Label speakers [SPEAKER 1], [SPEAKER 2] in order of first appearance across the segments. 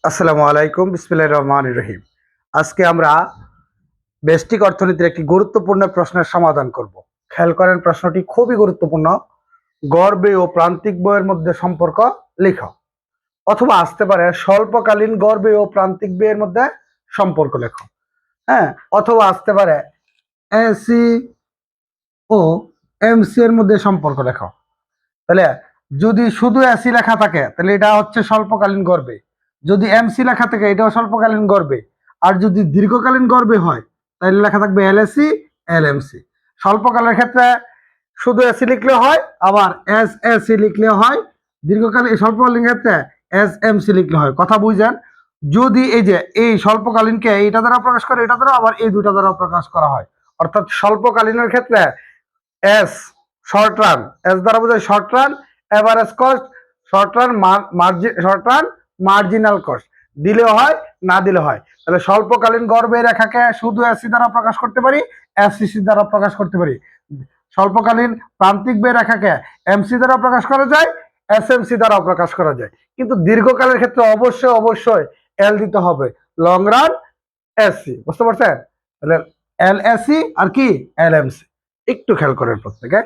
[SPEAKER 1] আসসালামু আলাইকুম, বিসমিল্লাহির রহমানির রহিম। আজকে আমরা ব্যষ্টিক অর্থনীতির একটি গুরুত্বপূর্ণ প্রশ্নের সমাধান করব। খেয়াল করেন, প্রশ্নটি খুবই গুরুত্বপূর্ণ। গড় ব্যয় ও প্রান্তিক ব্যয়ের মধ্যে সম্পর্ক লেখো। অথবা আসতে পারে স্বল্পকালীন গড় ব্যয় ও প্রান্তিক ব্যয়ের মধ্যে সম্পর্ক লেখো। হ্যাঁ, অথবা আসতে পারে এসি ও এমসি এর মধ্যে সম্পর্ক লেখো। তাহলে যদি শুধু এসি লেখা থাকে তাহলে এটা হচ্ছে স্বল্পকালীন গড় ব্যয়, যদি এমসি লেখা থাকে এটাও স্বল্পকালীন গড় ব্যয়, আর যদি দীর্ঘকালীন গড় ব্যয় হয় তাহলে লেখা থাকবে এলএসি এলএমসি। স্বল্পকালের ক্ষেত্রে শুধু এসি লিখলে হয়, আবার এস এসি লিখলে হয়। দীর্ঘকালীন স্বল্পকালীন ক্ষেত্রে এস এমসি লিখলে হয়। কথা বুঝেন? যদি এই যে এই স্বল্পকালীনকে এইটা দ্বারা প্রকাশ করে, এটা দ্বারা, আবার এই দুটা দ্বারা প্রকাশ করা হয়। অর্থাৎ স্বল্পকালীনের ক্ষেত্রে এস শর্ট রান, এস দ্বারা বোঝায় short run, average cost, short run margin, short run marginal cost. দিলেও হয়, না দিলে হয়। তাহলে স্বল্পকালীন গড় ব্যয় রেখাকে শুধু এসি দ্বারা প্রকাশ করতে পারি, এসসি দ্বারা প্রকাশ করতে পারি। স্বল্পকালীন প্রান্তিক ব্যয় রেখাকে এমসি দ্বারা প্রকাশ করা যায়, এসএমসি দ্বারাও প্রকাশ করা যায়। কিন্তু দীর্ঘকালের ক্ষেত্রে অবশ্যই অবশ্যই এল দিতে হবে, লং রান এসসি। বুঝতে পারছেন? তাহলে এল এসি আর কি এল এমসি। একটু খেয়াল করেন প্রত্যেকে।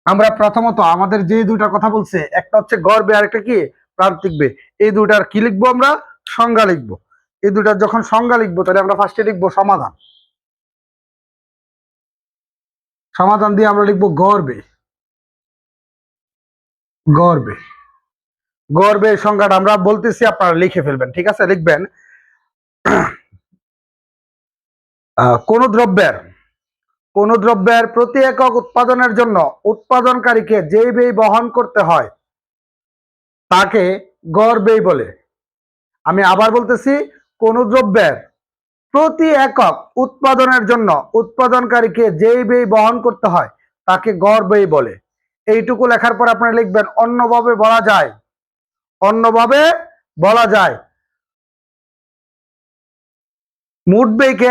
[SPEAKER 1] আমরা প্রথমত আমাদের যে দুইটা কথা বলছে, একটা হচ্ছে গড় ব্যয়, আরেকটা কি প্রান্তিক ব্যয়। এই দুইটার কি লিখবো? আমরা সংজ্ঞা লিখবো। এই দুইটার যখন সংজ্ঞা লিখবো তাহলে আমরা ফার্স্টে লিখবো সমাধান। সমাধান দিয়ে আমরা লিখবো গড় ব্যয়। গড় ব্যয়, গড় ব্যয় সংজ্ঞাটা আমরা বলতেছি, আপনারা লিখে ফেলবেন। ঠিক আছে? লিখবেন কোন দ্রব্যের প্রতি একক উৎপাদনের জন্য উৎপাদনকারীকে যে ব্যয় বহন করতে হয় তাকে গড় ব্যয় বলে। আমি আবার বলতেছি, কোন দ্রব্যের প্রতি একক উৎপাদনের জন্য উৎপাদনকারীকে যেই ব্যয় বহন করতে হয় তাকে গড় ব্যয় বলে। এইটুকু লেখার পর আপনারা লিখবেন অন্যভাবে বলা যায়, অন্যভাবে বলা যায় মোট ব্যয়কে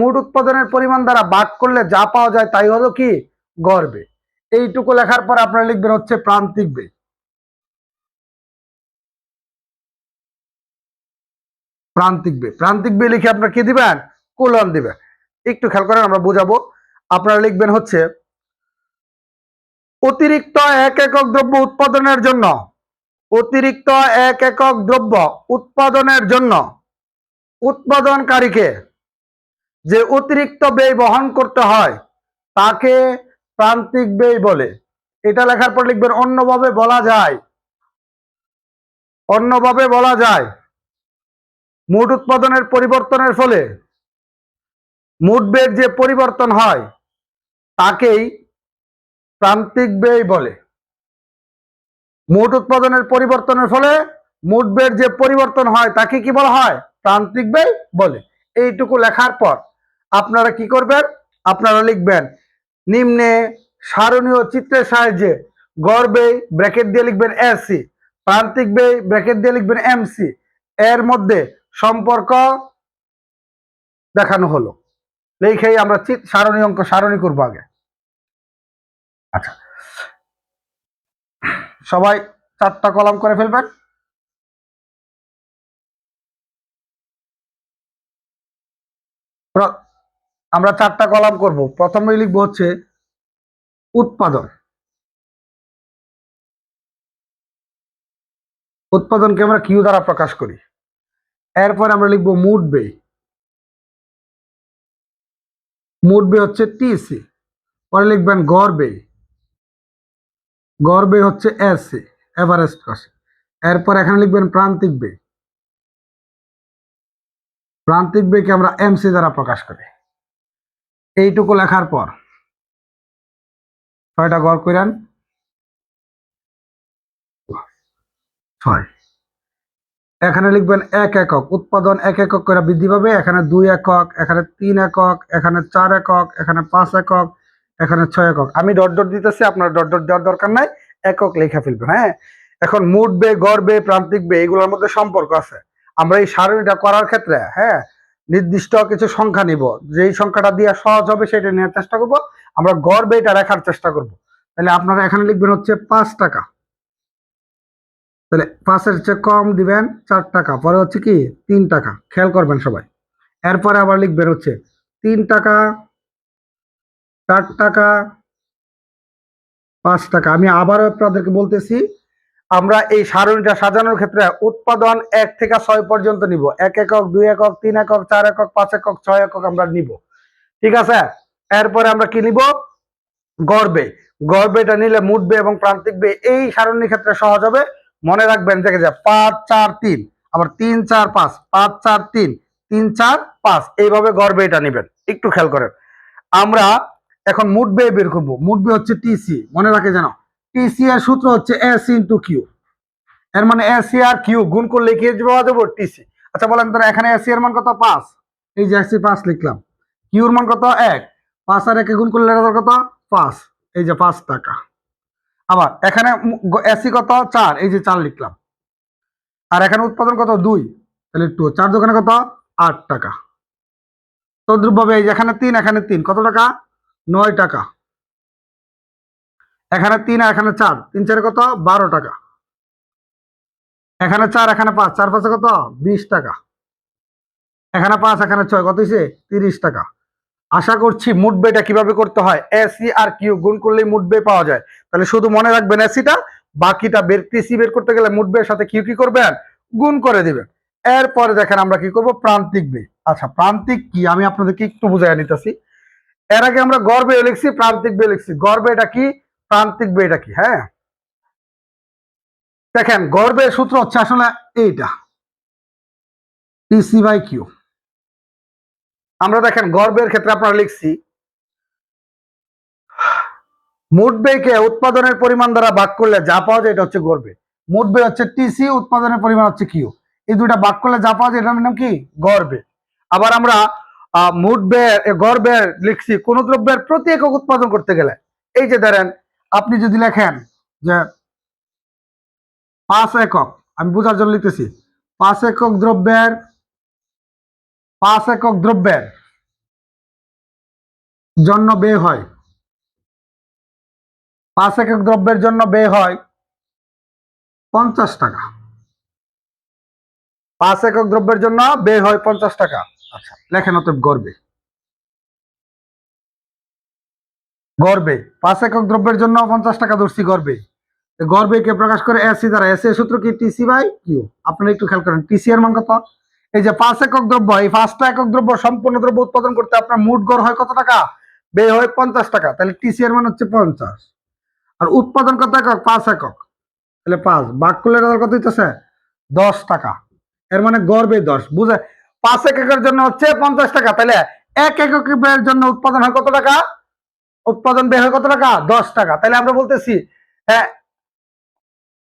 [SPEAKER 1] মোট উৎপাদনের পরিমাণ দ্বারা ভাগ করলে যা পাওয়া যায় তাই হলো কি গড় ব্যয়। এইটুকু লেখার পর আপনারা লিখবেন হচ্ছে প্রান্তিক ব্যয়। প্রান্তিক ব্যয় লিখে আপনারা কি দিবেন? কোলন দিবেন। একটু খেয়াল করেন, আমরা বোঝাবো। আপনারা লিখবেন হচ্ছে অতিরিক্ত এক একক দ্রব্য উৎপাদনের জন্য, অতিরিক্ত এক একক দ্রব্য উৎপাদনের জন্য উৎপাদনকারীকে যে অতিরিক্ত ব্যয় বহন করতে হয় তাকে প্রান্তিক ব্যয় বলে। এটা লেখার পর লিখবেন অন্যভাবে বলা যায়, অন্যভাবে বলা যায় মোট উৎপাদনের পরিবর্তনের ফলে মোট ব্যয়ের যে পরিবর্তন হয় তাকেই প্রান্তিক ব্যয় বলে। মোট উৎপাদনের পরিবর্তনের ফলে মোট ব্যয়ের যে পরিবর্তন হয় তাকে কি বলা হয়? প্রান্তিক ব্যয় বলে। এইটুকু লেখার পর আপনারা কি করবেন? আপনারা লিখবেন নিম্নে সারণীয় চিত্রের সাহায্যে গড় ব্যয় ব্র্যাকেট দিয়ে লিখবেন এসি, প্রান্তিক ব্যয় ব্র্যাকেট দিয়ে লিখবেন এমসি, এর মধ্যে সম্পর্ক দেখানো হলো। লিখেই আমরা সারণী অঙ্ক সারণী করবো আগে। আচ্ছা, সবাই 4টা কলাম করে ফেলবেন। আমরা 4টা কলাম করব। প্রথমে লিখবো হচ্ছে উৎপাদন। উৎপাদনকে আমরা কিউ দ্বারা প্রকাশ করি। এরপর আমরা লিখবো মোট ব্যয়। মোট ব্যয় হচ্ছে টিসি। পরে লিখবেন গড় ব্যয়। গড় ব্যয় হচ্ছে এসি, এভারেজ কস্ট। এরপর এখানে লিখবেন প্রান্তিক ব্যয়। প্রান্তিক ব্যয়কে আমরা এমসি দ্বারা প্রকাশ করি। এইটুকু লেখার পর 6টা গড় করেন। 6। এখানে লিখবেন এক একক উৎপাদন, এক একক করে বৃদ্ধি পাবে। এখানে 2 একক, এখানে 3 একক, এখানে 4 একক, এখানে 5 একক, এখানে 6 একক। আমি ডট ডট দিতেছি, আপনার ডট ডট দেওয়ার দরকার নাই, একক লেখা ফেলবেন। হ্যাঁ, এখন মোট ব্যয়, গড় ব্যয়, প্রান্তিক ব্যয় এগুলোর মধ্যে সম্পর্ক আছে। আমরা এই সারণীটা করার ক্ষেত্রে হ্যাঁ নির্দিষ্ট কিছু সংখ্যা নিব, যেই সংখ্যাটা দিয়ে সহজ হবে সেটা নেওয়ার চেষ্টা করব। আমরা গড় ব্যয়টা রাখার চেষ্টা করব। তাহলে আপনারা এখানে লিখবেন হচ্ছে 5 টাকা। তাহলে 5-এর চেয়ে কম দিবেন 4 টাকা, পরে হচ্ছে কি 3 টাকা, খেয়াল করবেন সবাই। এরপরে আবার লিখবেন হচ্ছে 3 টাকা, 4 টাকা, 5 টাকা। আমি আবারও আপনাদেরকে বলতেছি, আমরা এই সারণীটা সাজানোর ক্ষেত্রে উৎপাদন 1 থেকে 6 পর্যন্ত নিব। 1 একক, 2 একক, 3 একক, 4 একক, 5 একক, 6 একক আমরা নিব, ঠিক আছে। এরপরে আমরা কি নিব, গড় ব্যয়। গড় ব্যয়টা নিলে মোট ব্যয় এবং প্রান্তিক ব্যয় এই সারণীর ক্ষেত্রে সহজ হবে। মনে রাখবেন যে 5 4 3, আবার 3 4 5, 5 4 3, 3 4 5, এইভাবে গড় ব্যয়টা নেবেন। একটু খেয়াল করেন। আমরা এখন মোট ব্যয় বের করবো। মোট ব্যয় হচ্ছে টিসি, মনে রাখে যেন টিসি এর সূত্র হচ্ছে এস ইন্টু কিউ। এর মানে এসি আর কিউ গুণ করলে কি পাওয়া যাবে, টিসি। আচ্ছা বলেন তো, এখানে এসি এর মান কত, 5, এই যে এসি 5 লিখলাম। কিউর মান কত, 1, 5 আর 1 গুণ করলে কত, 5, এই যে 5 টাকা। আবার এখানে এসি কত, 4, এই যে 4 লিখলাম। আর এখানে উৎপাদন কত, 2, তাহলে 2, 4 দোকানে কত, 8 টাকা। তদ্রুপভাবে এই যে এখানে 3, এখানে 3, কত টাকা, 9 টাকা। এখানে 3 আর এখানে 4, 3 4 কত, 12 টাকা। এখানে 4, এখানে 5, 4 5 কত, 20 টাকা। এখানে 5, এখানে 6, কত হয়েছে, 30 টাকা। আশা করছি মোট ব্যয়টা কিভাবে করতে হয়, এসি আর কিউ গুণ করলেই মোট ব্যয় পাওয়া যায়। তাহলে শুধু মনে রাখবেন এসিটা, বাকিটা টিসি বের করতে গেলে মোট ব্যয়ের সাথে কিউ কি করবেন, গুণ করে দিবেন। এরপরে দেখেন আমরা কি করব, প্রান্তিক ব্যয়। আচ্ছা প্রান্তিক কি, আমি আপনাদেরকে একটু বুঝাই নিতেছি। এর আগে আমরা গড় ব্যয় লিখছি, প্রান্তিক ব্যয় লিখছি। গড় ব্যয়টা কি, প্রান্তিক ব্যয়টা কি, হ্যাঁ দেখেন গড় ব্যয়ের সূত্র হচ্ছে আসলে এইটা, টিসি বাই কিউ। আমরা দেখেন গড় ব্যয়ের ক্ষেত্রে আপনারা লিখছি, মোট ব্যয়কে উৎপাদনের পরিমাণ দ্বারা ভাগ করলে যা পাওয়া যায় এটা হচ্ছে গড় ব্যয়। মোট ব্যয় হচ্ছে টিসি, উৎপাদনের পরিমাণ হচ্ছে কিউ। এই দুইটা ভাগ করলে যা পাওয়া যায় এটার নাম কি, গড় ব্যয়। আবার আমরা মোট ব্যয়, গড় ব্যয় লিখছি কোন দ্রব্যের প্রতি একক উৎপাদন করতে গেলে। এই যে ধরেন আপনি যদি লেখেন যে 5 একক, আমি বোঝার জন্য লিখতেছি, 5 একক দ্রব্যের 5 একক দ্রব্যের জন্য ব্যয় হয়, 5 একক দ্রব্যের জন্য ব্যয় হয় 50 টাকা। 5 একক দ্রব্যের জন্য ব্যয় হয় 50 টাকা। আচ্ছা লেখেন অতএব গড় ব্যয়। গড় ব্যয় 5 একক দ্রব্যের জন্য 50 টাকা ধরছি গড় ব্যয়। গড় ব্যয়কে প্রকাশ করে এসি দ্বারা। এসি এর সূত্র কি, টিসি বাই কিউ। আপনারা একটু খেয়াল করেন টিসি এর মান কত, এই যে 5 একক দ্রব্য, এই 5টা একক দ্রব্য সম্পূর্ণ দ্রব্য উৎপাদন করতে আপনার মোট গড় হয় কত টাকা, ব্যয় হয় 50 টাকা। তাহলে টিসি এর মান হচ্ছে 50। আর উৎপাদন কত একক, 5 একক, তাহলে 5 ভাগ করলে কত হইতেছে, 10 টাকা। এর মানে গড় ব্যয় 10, বুঝে। 5 এককের জন্য হচ্ছে 50 টাকা, তাহলে 1 একক ব্যয়ের জন্য উৎপাদন হয় কত টাকা, উৎপাদন ব্যয় হয় কত টাকা, 10 টাকা। তাহলে আমরা বলতেছি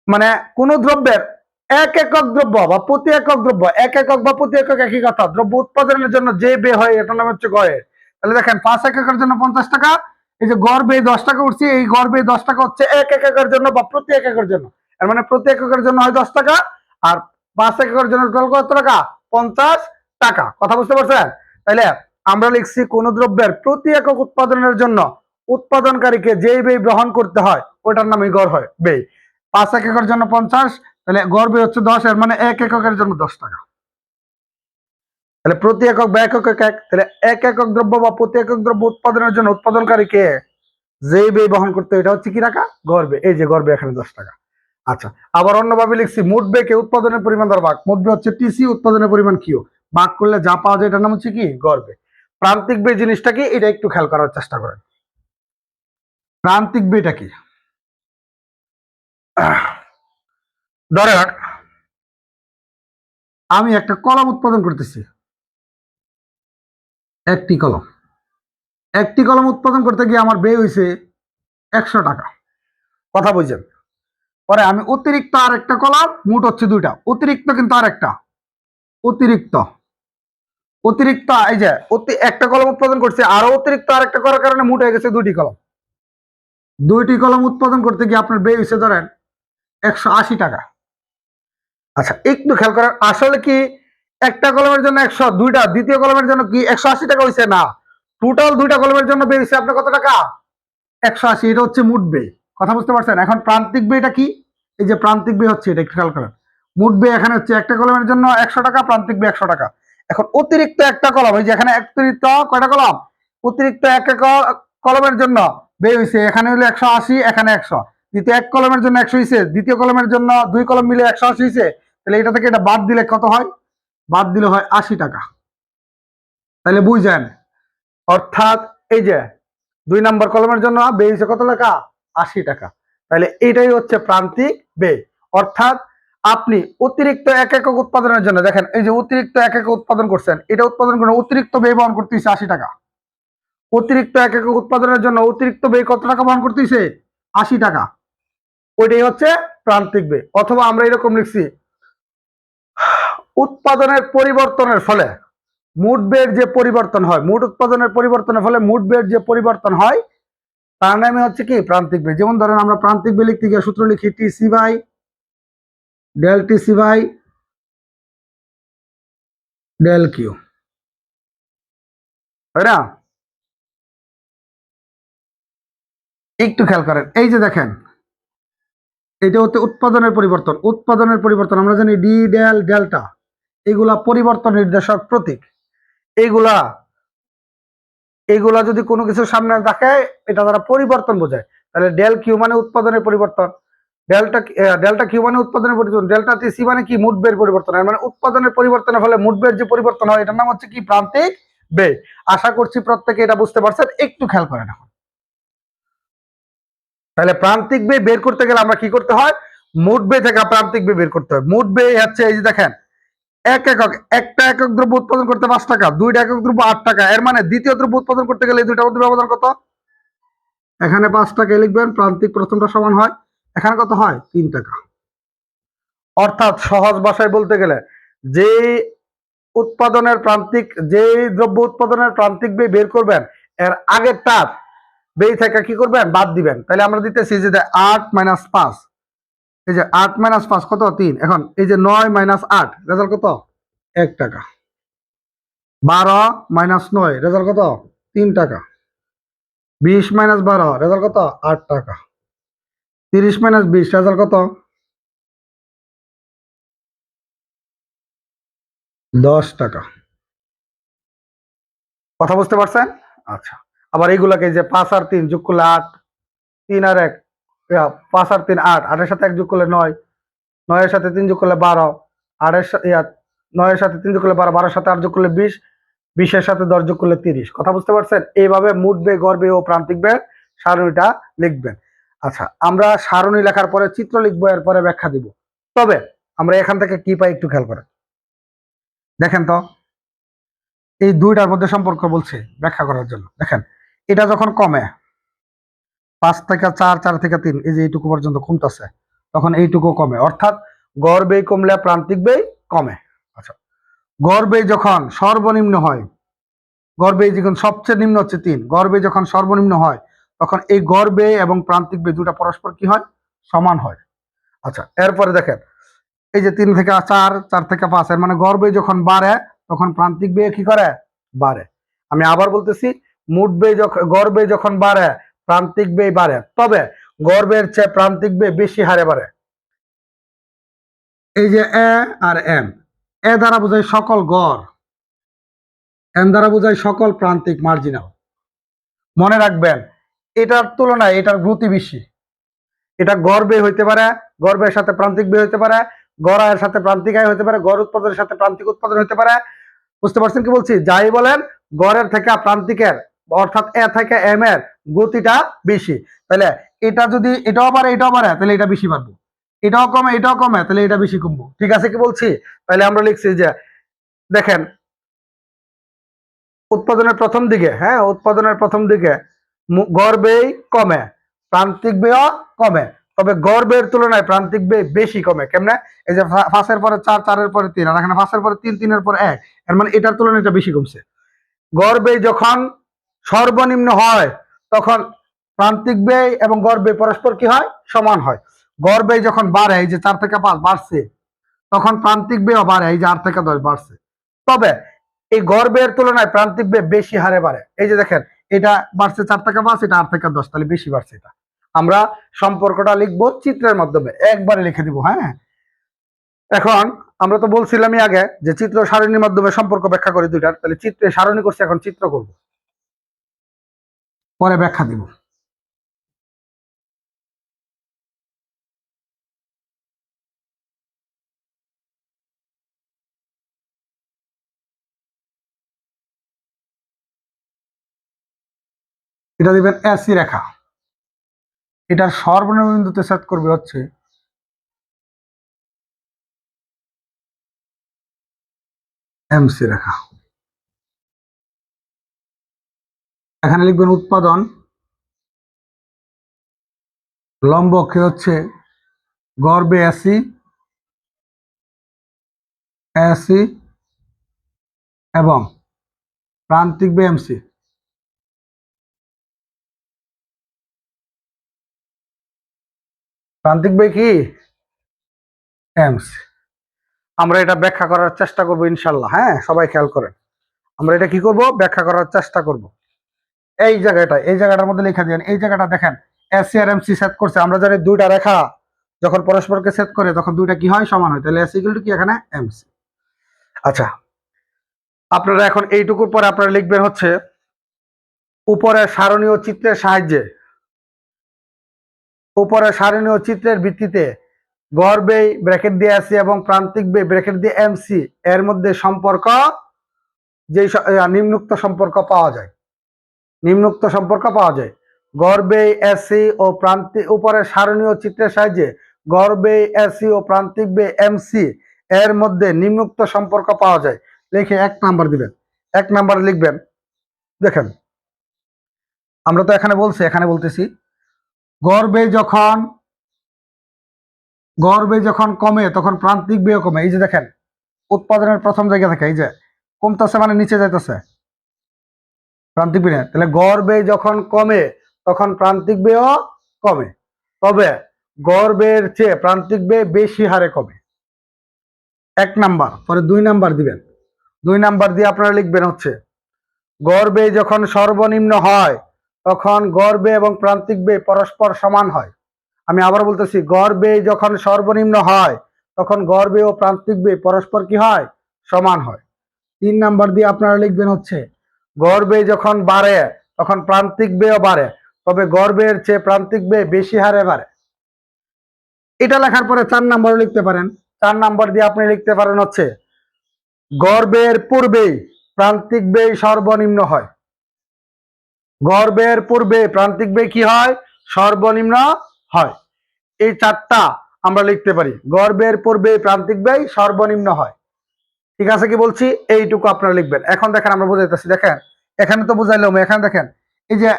[SPEAKER 1] মানে কোন দ্রব্যের 1 একক দ্রব্য বা প্রতি একক দ্রব্য, 1 একক বা প্রতি একক একই কথা, দ্রব্য উৎপাদনের জন্য যে ব্যয় হয় এটার নাম হচ্ছে গড়ের। তাহলে দেখেন 5 এককের জন্য 50 টাকা, এই যে গড় ব্যয় 10 টাকা উঠছে, এই গড় ব্যয় 10 টাকা হচ্ছে 1 এককের জন্য বা প্রতি এককের জন্য। এর মানে প্রতি এককের জন্য হয় 10 টাকা, আর 5 এককের জন্য কত টাকা, 50 টাকা। কথা বুঝতে পারছেন? তাইলে আমরা লিখছি কোন দ্রব্যের প্রতি একক উৎপাদনের জন্য উৎপাদনকারীকে যেই ব্যয় গ্রহণ করতে হয় ওটার নামই গড় হয় ব্যয়। 5 এককের জন্য 50, তাহলে গড় ব্যয় হচ্ছে 10, এর মানে 1 এককের জন্য 10 টাকা। তাহলে প্রতি একক বা একক এক, তাহলে 1 একক দ্রব্য বা প্রতি একক দ্রব্য উৎপাদনের জন্য উৎপাদনকারীকে যেই ব্যয় বহন করতে হয় এটা হচ্ছে কি টাকা, গড় ব্যয়। এই যে গড় ব্যয় এখানে 10 টাকা। আচ্ছা আবার অন্যভাবে লিখছি, মোট ব্যয়কে উৎপাদনের পরিমাণ দ্বারা ভাগ। মোট ব্যয় হচ্ছে টিসি, উৎপাদনের পরিমাণ কিউ, ভাগ করলে যা পাওয়া যায় এটার নাম হচ্ছে কি, গড় ব্যয়। প্রান্তিক ব্যয় জিনিসটা কি, এটা একটু খেয়াল করার চেষ্টা করেন। প্রান্তিক ব্যয়টা কি, ধরেন আমি একটা কলম উৎপাদন করতেছি, একটি কলম। একটি কলম উৎপাদন করতে গিয়ে আমার ব্যয় হয়েছে 100 টাকা। কথা বুঝছেন? পরে আমি অতিরিক্ত আর একটা কলম, মোট হচ্ছে 2টা, অতিরিক্ত কিন্তু আর একটা অতিরিক্ত অতিরিক্ত এই যে একটা কলম উৎপাদন করছে, আরো অতিরিক্ত আর একটা করার কারণে মোট হয়ে গেছে 2টি কলম। 2টি কলম উৎপাদন করতে গিয়ে আপনার ব্যয় হয়েছে ধরেন 180 টাকা। আচ্ছা একটু খেয়াল করেন, আসলে কি একটা কলমের জন্য 100, দুইটা দ্বিতীয় কলমের জন্য কি 180 টাকা হয়েছে না, টোটাল 2টা কলমের জন্য ব্যয় হয়েছে আপনার কত টাকা, 180। এটা হচ্ছে মোট ব্যয়। কথা বুঝতে পারছেন? এখন প্রান্তিক ব্যয়টা কি, এই যে প্রান্তিক ব্যয় হচ্ছে, এটা একটু খেয়াল করেন। মোট ব্যয় এখানে হচ্ছে একটা কলমের জন্য 100 টাকা, প্রান্তিক ব্যয় 100 টাকা। এখন অতিরিক্ত একটা কলম, এই যে এখানে অতিরিক্ত কয়টা কলম, অতিরিক্ত একটা কলমের জন্য ব্যয় হয়েছে, এখানে হলো 180, এখানে 100। দ্বিতীয় এক কলমের জন্য 100 হয়েছে, দ্বিতীয় কলমের জন্য 2 কলম মিলে 180 হয়েছে। তাহলে এটা থেকে এটা বাদ দিলে কত হয়? বাদ দিলে হয় 80 টাকা। তাহলে বুঝেন, অর্থাৎ এই যে 2 নম্বর কলমের জন্য ব্যয় হয়েছে কত টাকা? 80 টাকা। তাহলে এটাই হচ্ছে প্রান্তিক ব্যয়। অর্থাৎ আপনি অতিরিক্ত এক একক উৎপাদনের জন্য, দেখেন এই যে অতিরিক্ত এক একক উৎপাদন করছেন, এটা উৎপাদন করে অতিরিক্ত ব্যয় বহন করতে হচ্ছে 80 টাকা। অতিরিক্ত এক একক উৎপাদনের জন্য অতিরিক্ত ব্যয় কত টাকা বহন করতে হচ্ছে? 80 টাকা। ওইটাই হচ্ছে প্রান্তিক ব্যয়। অথবা আমরা এরকম লিখছি, উৎপাদনের পরিবর্তনের ফলে মোট ব্যয়ের যে পরিবর্তন হয়, মোট উৎপাদনের পরিবর্তনের ফলে মোট ব্যয়ের যে পরিবর্তন হয়, তার নামে হচ্ছে কি? প্রান্তিক ব্যয়। যেমন ধরেন আমরা প্রান্তিক ব্যয় লিখতে গিয়ে সূত্র লিখি TC by del TC by del Q, তাই না? একটু খেয়াল করেন, এই যে দেখেন এটা হচ্ছে উৎপাদনের পরিবর্তন। উৎপাদনের পরিবর্তন আমরা জানি ডি ডেল ডেল্টা, এগুলা পরিবর্তন নির্দেশক প্রতীক। এইগুলা এইগুলা যদি কোনো কিছুর সামনে থাকে, এটা দ্বারা পরিবর্তন বোঝায়। তাহলে ডেল কিউ মানে উৎপাদনের পরিবর্তন, ডেল্টা কিউ মানে উৎপাদনের পরিবর্তন, ডেল্টা টি সি মানে কি? মোট ব্যয়ের পরিবর্তন। মানে উৎপাদনের পরিবর্তনের ফলে মোট ব্যয়ের যে পরিবর্তন হয়, এটার নাম হচ্ছে কি? প্রান্তিক ব্যয়। আশা করছি প্রত্যেকে এটা বুঝতে পারছেন। একটু খেয়াল করেন এখন। তাহলে প্রান্তিক ব্যয় বের করতে গেলে আমরা কি করতে হয়? মোট ব্যয় থেকে প্রান্তিক ব্যয় বের করতে হয়। মোট ব্যয় হচ্ছে এই যে দেখেন, একটা একক দ্রব্য উৎপাদন করতে 5 টাকা, 2টা একক দ্রব্য 8 টাকা। এর মানে দ্বিতীয় দ্রব্য উৎপাদন করতে গেলে এই দুইটার মধ্যে ব্যবধান কত? এখানে 5 টাকা লিখবেন, প্রান্তিক প্রথমটা সমান হয়, এখানে কত হয়? 3 টাকা। অর্থাৎ সহজ ভাষায় বলতে গেলে, যে উৎপাদনের প্রান্তিক, যে দ্রব্য উৎপাদনের প্রান্তিক ব্যয় বের করবেন, এর আগের তার ব্যয় থেকে কি করবেন? বাদ দিবেন। তাহলে আমরা দিতেছি যে 8 মাইনাস 5, এই যে 8 মাইনাস 5 কত? 3। এখন এই যে 9 মাইনাস 8, রেজাল্ট কত? 1 টাকা। 12 মাইনাস 9, রেজাল্ট কত? 3 টাকা। 20 মাইনাস 12, রেজাল্ট কত? 8 টাকা। 30 মাইনাস 20, রেজাল্ট কত? 10 টাকা। কথা বুঝতে পারছেন? আচ্ছা, আবার এইগুলাকে যে 5 আর 3 যোগ করলে 8, 3 আর 1, 5 আর 3 8, 8 এর সাথে 1 যোগ করলে 9, 9 এর সাথে 3 যোগ করলে 12, 8 এর সাথে 9 এর সাথে 3 যোগ করলে 12, 12 এর সাথে 8 যোগ করলে 20, 20 এর সাথে 10 যোগ করলে 30। কথা বুঝতে পারছেন? এইভাবে মোট ব্যয়, গড় ব্যয় ও প্রান্তিক ব্যয় সারণীটা লিখবেন। আচ্ছা, আমরা সারণী লেখার পরে চিত্র লিখবো, এরপরে ব্যাখ্যা দিব। তবে আমরা এখান থেকে কি পাই একটু খেয়াল করেন। দেখেন তো, এই দুইটার মধ্যে সম্পর্ক বলছে ব্যাখ্যা করার জন্য। দেখেন, এটা যখন কমে 5 থেকে 4, 4 থেকে 3, এই যে এইটুকু পর্যন্ত কমতেছে, তখন এইটুকু কমে। অর্থাৎ গড় ব্যয় কমলে প্রান্তিক ব্যয় কমে। আচ্ছা, গড় ব্যয় যখন সর্বনিম্ন হয়, গড় ব্যয় যখন সবচেয়ে নিম্ন হচ্ছে 3, গড় ব্যয় যখন সর্বনিম্ন হয়, তখন এই গড় ব্যয় এবং প্রান্তিক ব্যয় দুটা পরস্পর কি হয়? সমান হয়। আচ্ছা, এরপরে দেখেন, এই যে 3 থেকে 4, 4 থেকে 5, এর মানে গড় ব্যয় যখন বাড়ে, তখন প্রান্তিক ব্যয় কি করে? বাড়ে। আমি আবার বলতেছি, মোট ব্যয় যখন, গড় ব্যয় যখন বাড়ে, প্রান্তিক ব্যয় বাড়ে। তবে গড় ব্যয়ের চেয়ে প্রান্তিক ব্যয় বেশি হারে বাড়ে। এই যে এ আর এম, এ দ্বারা বোঝায় সকল গড়, এম দ্বারা বোঝায় সকল প্রান্তিক মার্জিনাল। মনে রাখবেন, এটার তুলনায় এটার গতি বেশি। এটা গড় ব্যয় হইতে পারে, গড় ব্যয়ের সাথে প্রান্তিক ব্যয় হইতে পারে, গড় আয়ের সাথে প্রান্তিক আয় হইতে পারে, গড় উৎপাদনের সাথে প্রান্তিক উৎপাদন হইতে পারে। বুঝতে পারছেন কি বলছি? যাই বলেন, গড়ের থেকে প্রান্তিকের, অর্থাৎ এ থেকে এম এর গতিটা বেশি। তাহলে এটা যদি এটাও বাড়ে, এটাও বাড়ে, তাহলে এটা বেশি বাড়বো। এটাও কমে, এটাও কমে, তাহলে এটা বেশি কমবো। ঠিক আছে কি বলছি? তাহলে আমরা লিখছি যে দেখেন, উৎপাদনের প্রথম দিকে, হ্যাঁ, উৎপাদনের প্রথম দিকে গড় ব্যয় কমে, প্রান্তিক ব্যয় কমে। তবে গড় ব্যয়ের তুলনায় প্রান্তিক ব্যয় বেশি কমে। কেমনে? এই যে 5 এর পরে 4, 4 এর পরে 3, আর এখানে 5 এর পরে 3, 3 এর পরে 1, এর মানে এটার তুলনায় এটা বেশি কমছে। গড় ব্যয় যখন সর্বনিম্ন হয়, তখন প্রান্তিক ব্যয় এবং গড় ব্যয় পরস্পর কি হয়? সমান হয়। গড় ব্যয় যখন বাড়ে, এই যে 4 থেকে 5 বাড়ছে, তখন প্রান্তিক ব্যয় বাড়ে, এই যে 8 থেকে 10 বাড়ছে। তবে এই গড় ব্যয়ের তুলনায় প্রান্তিক ব্যয় বেশি হারে বাড়ে। এই যে দেখেন, এটা বাড়ছে 4 থেকে 5, এটা 8 থেকে 10, তাহলে বেশি বাড়ছে এটা। আমরা সম্পর্কটা লিখবো চিত্রের মাধ্যমে, একবারে লিখে দিব। হ্যাঁ, এখন আমরা তো বলছিলামই আগে যে চিত্র সারণীর মাধ্যমে সম্পর্ক ব্যাখ্যা করি দুইটার, তাহলে চিত্রে সারণী করছি, এখন চিত্র করব, পরে ব্যাখ্যা দিব। এটা দিবেন এসি রেখা, এটার সর্বনিম্ন বিন্দুতে সেট করবে হচ্ছে এমসি রেখা। এখানে লিখবেন উৎপাদন, লম্ব অক্ষে হচ্ছে গড় এসি, এসি এবং প্রান্তিক বে এমসি। প্রান্তিক বে কি এমসি। আমরা এটা ব্যাখ্যা করার চেষ্টা করব ইনশাল্লাহ। হ্যাঁ, সবাই খেয়াল করেন, আমরা এটা কি করব, ব্যাখ্যা করার চেষ্টা করব। এই জায়গাটার মধ্যে লিখে দেন, এই জায়গাটা দেখেন এসি আর এমসি সেট করছে। আমরা জানি দুইটা রেখা যখন পরস্পরকে সেট করে তখন দুইটা কি হয়, সমান হয়। তাহলে এসি ইকুয়াল টু কি এখানে এমসি। আচ্ছা, আপনারা এখন এইটুকুর পরে আপনারা লিখবেন হচ্ছে উপরের সারণীয় চিত্রের সাহায্যে, উপরের সারণীয় চিত্রের ভিত্তিতে গড় ব্যয় ব্র্যাকেট দিয়ে এসি এবং প্রান্তিক ব্যয় ব্র্যাকেট দিয়ে এমসি এর মধ্যে সম্পর্ক, যে নিম্নোক্ত সম্পর্ক পাওয়া যায়, নিম্নোক্ত সম্পর্ক পাওয়া যায়। গড় ব্যয় এসি ও প্রান্তিক, উপরের সারণীয় চিত্রের সাহায্যে গড় ব্যয় এসি ও প্রান্তিক ব্যয় এমসি এর মধ্যে নিম্নোক্ত সম্পর্ক পাওয়া যায়। লিখে 1 নাম্বার দিবেন। 1 নাম্বার লিখবেন, দেখেন আমরা তো এখানে বলছি, এখানে বলতেছি গড় ব্যয় যখন কমে তখন প্রান্তিক ব্যয় কমে। এই যে দেখেন উৎপাদনের প্রথম জায়গা থেকে এই যে কমতেছে, মানে নিচে যাইতেছে প্রান্তিক ব্যয়। তাহলে গড় ব্যয় যখন কমে তখন প্রান্তিক ব্যয় কমে, তবে গড় ব্যয়ের চেয়ে প্রান্তিক ব্যয় বেশি হারে কমে। 1 নাম্বার। পরে 2 নাম্বার দিবেন। 2 নাম্বার দিয়ে আপনারা লিখবেন হচ্ছে গড় ব্যয় যখন সর্বনিম্ন হয় তখন গড় ব্যয় এবং প্রান্তিক ব্যয় পরস্পর সমান হয়। আমি আবার বলতেছি, গড় ব্যয় যখন সর্বনিম্ন হয় তখন গড় ব্যয় ও প্রান্তিক ব্যয় পরস্পর কি হয়, সমান হয়। 3 নাম্বার দিয়ে আপনারা লিখবেন হচ্ছে গড় ব্যয় যখন বাড়ে তখন প্রান্তিক ব্যয়ও বাড়ে, তবে গড় ব্যয়ের চেয়ে প্রান্তিক ব্যয় বেশি হারে বাড়ে। এটা লেখার পরে 4 নাম্বারও লিখতে পারেন। 4 নাম্বার দিয়ে আপনি লিখতে পারেন হচ্ছে গড় ব্যয়ের পূর্বেই প্রান্তিক ব্যয় সর্বনিম্ন হয়। গড় ব্যয়ের পূর্বে প্রান্তিক ব্যয় কি হয়, সর্বনিম্ন হয়। এই 4টা আমরা লিখতে পারি, গড় ব্যয়ের পূর্বে প্রান্তিক ব্যয় সর্বনিম্ন হয়। ঠিক আছে কি বলছি, এইটুকু আপনারা লিখবেন। এখন দেখেন আমরা বুঝাইতেছি, দেখেন এখানে তো বুঝাইলাম, এখানে দেখেন এই যে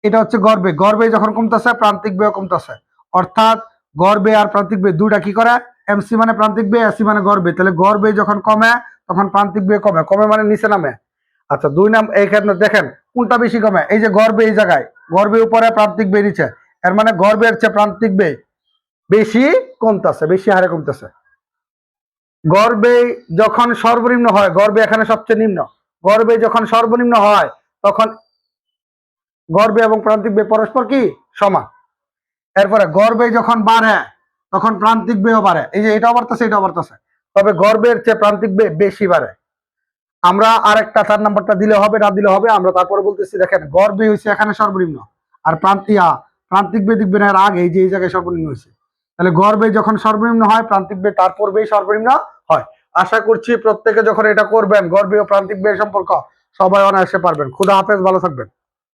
[SPEAKER 1] এটা হচ্ছে গড় ব্যয়, গড় ব্যয় যখন কমতেছে প্রান্তিক ব্যয় কমতেছে, অর্থাৎ গড় ব্যয় আর প্রান্তিক ব্যয় দুইটা কি করে, এমসি মানে প্রান্তিক ব্যয়, এসি মানে গড় ব্যয়। তাহলে গড় ব্যয় যখন কমে তখন প্রান্তিক ব্যয় কমে, কমে মানে নিচে নামে। আচ্ছা, 2 নাম্বার এইখানে দেখেন কোনটা বেশি কমে, এই যে গড় ব্যয়, এই জায়গায় গড় ব্যয় উপরে প্রান্তিক ব্যয় নিচে, এর মানে গড় ব্যয়ের চেয়ে প্রান্তিক ব্যয় বেশি কমতেছে, বেশি হারে কমতেছে। গড় ব্যয় যখন সর্বনিম্ন হয়, গড় ব্যয় এখানে সবচেয়ে নিম্ন, গড় ব্যয় যখন সর্বনিম্ন হয় তখন গড় ব্যয় এবং প্রান্তিক ব্যয় পরস্পর কি সমান। এরপরে গড় ব্যয় যখন বাড়ে তখন প্রান্তিক ব্যয়ও বাড়ে, এই যে এটাও বাড়তেছে এটাও বাড়তেছে, তবে গড় ব্যয়ের চেয়ে প্রান্তিক ব্যয় বেশি বাড়ে। আমরা আরেকটা 4 নাম্বারটা দিলে হবে না দিলে হবে, আমরা তারপরে বলতেছি দেখেন গড় ব্যয় হয়েছে এখানে সর্বনিম্ন, আর প্রান্তিক ব্যয় দেখবেন এর আগে এই যে এই জায়গায় সর্বনিম্ন হয়েছে। তাহলে গড় ব্যয় যখন সর্বনিম্ন হয় প্রান্তিক ব্যয় তার পূর্বেই সর্বনিম্ন হয়। আশা করছি প্রত্যেকে যখন এটা করবেন গড় ব্যয় ও প্রান্তিক ব্যয় সম্পর্ক সবাই অনায়াসে পারবেন। খুদা হাফেজ, ভালো থাকবেন।